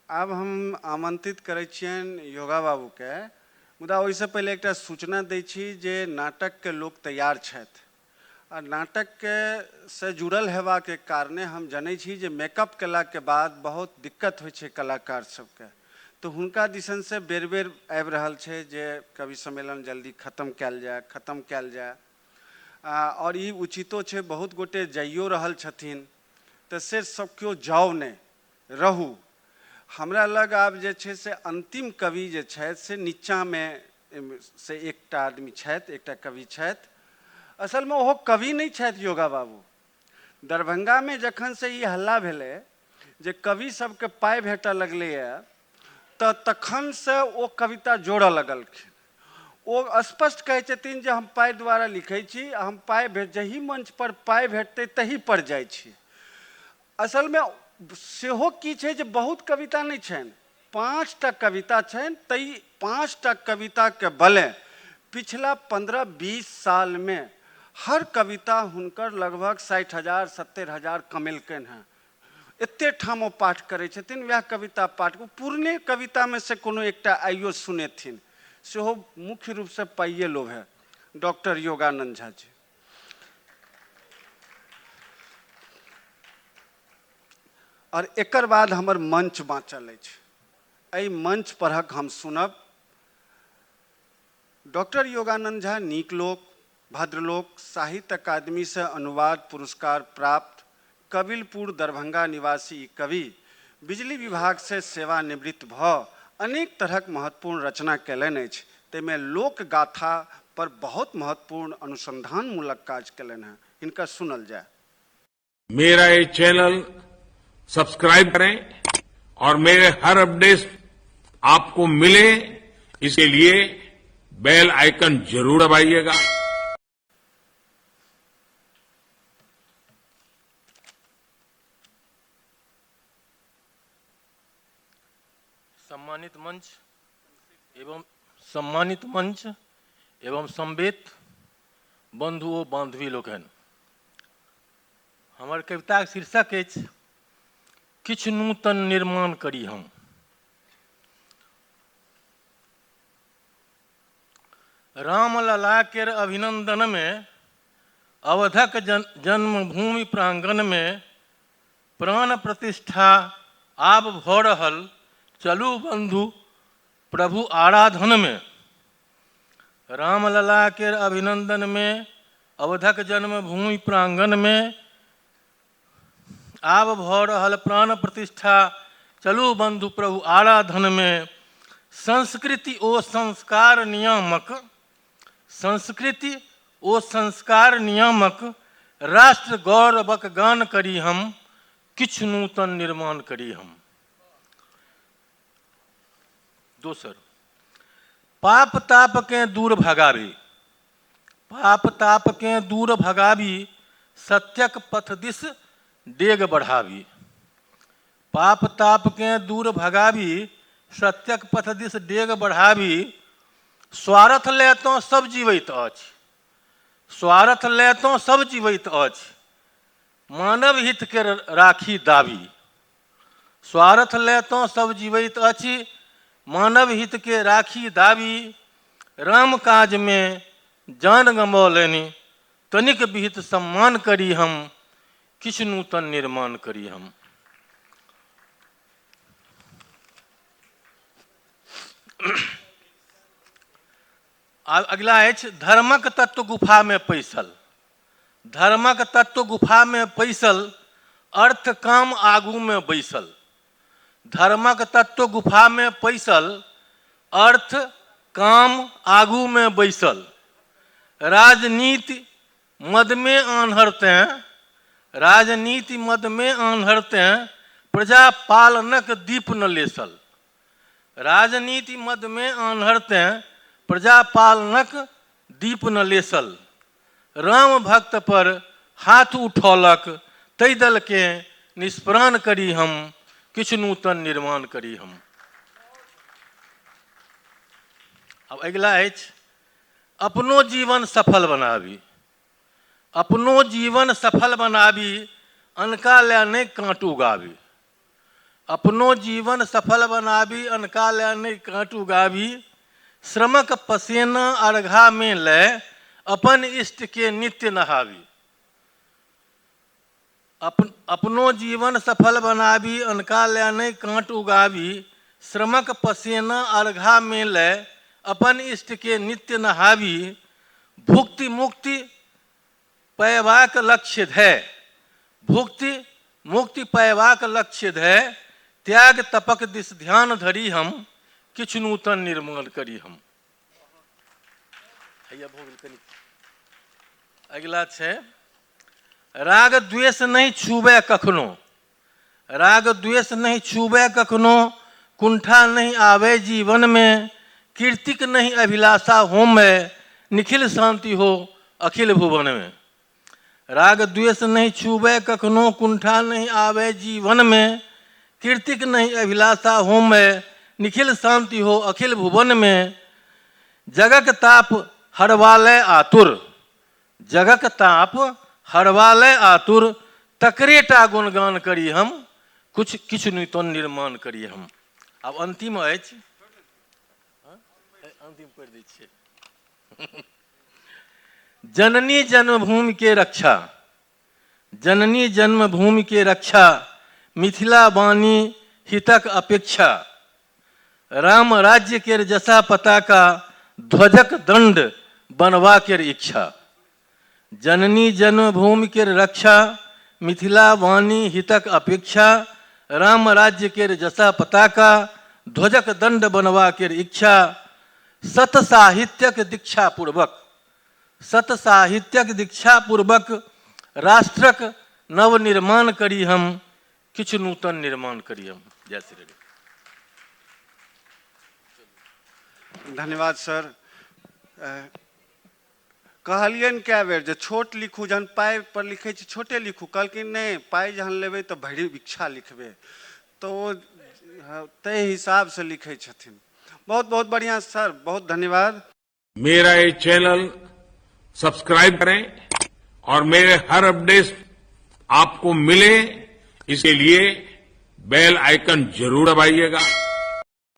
आब हम आमंत्रित करै छियन योगा बाबू के, मुदा ओहिसँ पहिले एकटा सूचना दै छी जे नाटक के लोक तैयार छथि आ नाटक के से जुड़ल हेबाके कारणे हम जनै छी जे मेकअप केला के बाद बहुत दिक्कत होइ छै कलाकार सबके, तो हुनका दिसन से बेर बेर आबि रहल छै जे कवि सम्मेलन जल्दी खत्म कयल जाए और ई उचितो छै। बहुत गोटे जाइयो रहल छथिन, तऽ से सब केओ जाउ नहि, रहू। हमरा लग आब जे छै से अंतिम कवि जे छथि से नीचाँमे से एकटा आदमी छथि, एकटा कवि छथि। असलमे ओहो कवि नहीं छथि योगा बाबू। दरभंगामे जखन से ई हल्ला भेलै जे कवि सबके पाइ भेटऽ लगलैए तऽ तखन से ओ कविता जोड़ऽ लगलखिन। ओ स्पष्ट कहै छथिन जे हम पाइ द्वारा लिखै छी, हम जही मंच पर पाइ भेटतै तही पर जाइ छी। असलमे सेहो की छै जे बहुत कविता नहीं छनि, 5टा कविता छनि, तई 5टा कविता के बले पिछला 15-20 साल में हर कविता हुनकर लगभग 60,000 70,000 कमेलकनि हैं। एते ठाम ओ पाठ करै छथिन, वह कविता पाठ पूर्णे कविता में से कोनो एकटा आइयो सुनेथिन, सेहो मुख्य रूप से पाइए लोभ है। डॉक्टर योगानंद झा जी और एकर बाद हमर मंच बाँचल अछि। एहि मंच परहक हम सुनब डॉक्टर योगानंद झा, नीक लोक, भद्रलोक, साहित्य अकादमी से अनुवाद पुरस्कार प्राप्त, कबिलपुर दरभंगा निवासी कवि, बिजली विभाग से सेवानिवृत्त भ अनेक तरहक महत्वपूर्ण रचना कयलनि अछि। ताहिमे लोक गाथा पर बहुत महत्वपूर्ण अनुसंधान मूलक काज कयलनि हैं। इनका सुनल जाए। मेरा ये चैनल सब्सक्राइब करें और मेरे हर अपडेट आपको मिले, इसके लिए बेल आइकन जरूर दबाइएगा। सम्मानित मंच एवं समवेत बंधुओं बांधवी लोकनि, हमर कविता के शीर्षक अछि किछु नूतन निर्माण करी हम। रामलला केर अभिनंदन में अवधक जन्मभूमि प्रांगण में प्राण प्रतिष्ठा आब भ रहल, चलू बंधु प्रभु आराधन में। रामलला केर अभिनंदन में अवधक जन्मभूमि प्रांगण में आब भ रहल प्राण प्रतिष्ठा, चलू बंधु प्रभु आराधन में। संस्कृति ओ संस्कार नियामक, संस्कृति ओ संस्कार नियामक, राष्ट्र गौरवक गान करी हम, किछु नूतन निर्माण करी हम। दोसर, पाप ताप के दूर भगावी, पाप ताप के दूर भगावी, सत्यक पथ दिस डेग बढ़ावी। पाप ताप के दूर भगावी, सत्यक पथ दिस डेग बढ़ावी। स्वार्थ ले तो सब जीवैत अछि, स्वार्थ ले तो सब जीवैत अछि, मानव हित के राखी दावी। स्वार्थ ले तो सब जीवैत अछि, मानव हित के राखी दावी। राम काज में जान गमौलनि, तनिक विहित सम्मान करी हम, किछु नूतन निर्माण करी हम। अगला अछि धर्मक तत्व गुफा में पैसल। धर्मक तत्व गुफा में पैसल, अर्थ काम आगू में बैसल। धर्मक तत्व गुफा में पैसल, अर्थ काम आगू में बैसल। राजनीति मद में आन्हरते, राजनीति मद में आन्हरते, प्रजा पालनक दीप न लेसल। राजनीति मद में आन्हरते, प्रजा पालनक दीप न लेसल। राम भक्त पर हाथ उठौलक, तै दल के निष्प्राण करी हम, किछु नूतन निर्माण करी हम। अब अगला अछि अपनो जीवन सफल बनावी। अपनो जीवन सफल बनावी, अनका ले नहीं कांट उगावी। अपनो जीवन सफल बनावी अनकाल्या नहीं कांट उगावी, श्रमक पसेना अर्घा में लय अपन इष्ट के नित्य नहावी। अपनो जीवन सफल बनावी अनकाल्या नहीं कांट उगावी, श्रमक पसेना अर्घा में लय अपन इष्ट के नित्य नहावी। भुक्ति मुक्ति पैवाक लक्ष्य है, भुक्ति मुक्ति पैवाक लक्ष्य है, त्याग तपक दिस ध्यान धरी हम, किछु नूतन निर्माण करी हम। अगला है, राग द्वेष नहीं छूबे कखनो, राग द्वेष नहीं छूबे कखनो, कुंठा नहीं आवे जीवन में, कीर्तिक नहीं अभिलाषा होम में, निखिल शांति हो अखिल भुवन में। राग द्वेष नहीं छूबे कखनो, कुंठा नहीं आवे जीवन में, कीर्तिक नहीं अभिलाषा होम में, निखिल शांति हो अखिल भुवन में। जगक ताप हरवालय आतुर, जगक ताप हरवालय आतुर, तकरेटा गुणगान करी हम, कुछ किछु नूतन निर्माण करी हम। अब अंतिम अछि, अंतिम कर दै छियै। जननी जन्मभूमि के रक्षा, जननी जन्मभूमि के रक्षा, मिथिला वाणी हितक अपेक्षा, राम राज्य के जसा पताका, ध्वजक दंड बनवा के इच्छा। जननी जन्मभूमि के रक्षा, मिथिला वाणी हितक अपेक्षा, राम राज्य के जसा पताका, ध्वजक दंड बनवा के इच्छा। सत साहित्यक दीक्षा पूर्वक, सत साहित्यक दीक्षा पूर्वक, राष्ट्रक नव निर्माण करी हम, किछु नूतन निर्माण करी हम। जय श्री राम। धन्यवाद सर। कहलियन क्या बेर जे छोट लिखू, जहन पाई पर लिखे छी छोटे लिखू, कहलखिन नहीं पाई जहन लेबै तो भरी इच्छा लिखबे, तो तय हिसाब से लिखे छथिन। बहुत बहुत बढ़िया सर, बहुत धन्यवाद। मेरा ये चैनल सब्सक्राइब करें और मेरे हर अपडेट आपको मिले, इसके लिए बेल आइकन जरूर दबाइएगा।